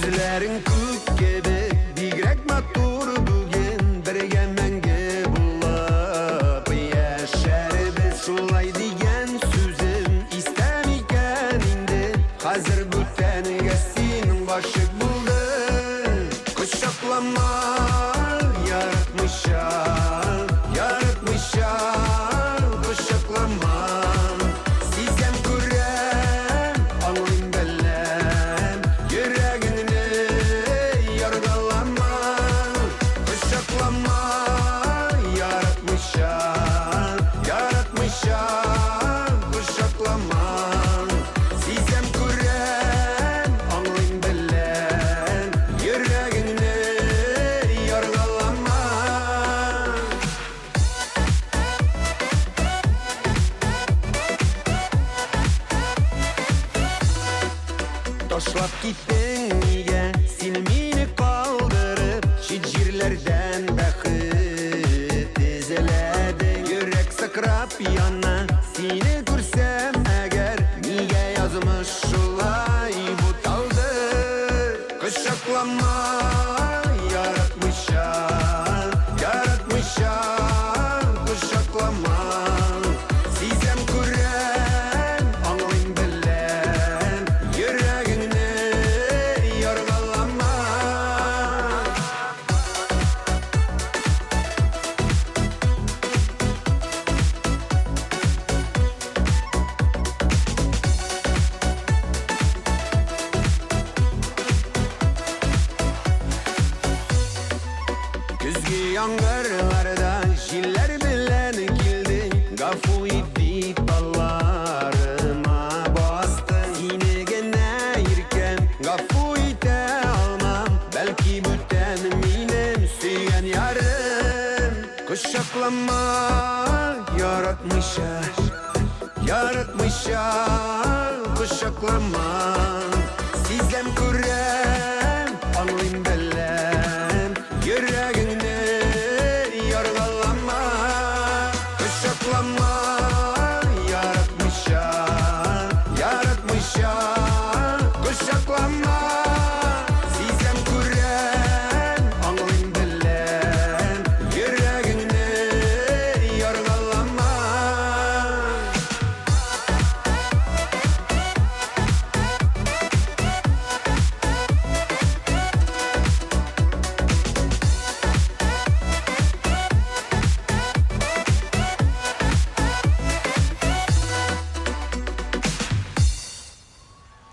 Gözlerin kök gibi bigrek matur bugün birge menge bulab yaşarız şulay diyen sözüm istemiken indi hazır büten geçsin başık buldu kuşaklama yaratmışam kuşaklama sizem kuren alayım bellem yüreğini yargılama kuşaklama yaratmışam kuşaklama sizem kuren alayım bellem yüreğini yargılama. Taşlap gittin niye silmini kaldırıp şicirlerden bakıp dizeledin yürek sakrap yana seni görsem eğer niye yazmış şulay bu taldı kuşaklama yaratmışam kuşaklama sizem kuren anlayın bellem yüreğini yargılama. Küzgü yağmurlarda jiller bilen gildin gafu idi ballarıma bastın yine gene yirken gafu ite almam belki büten minem süyen yarım kuşaklama yaratmışam kuşaklama sizem kuren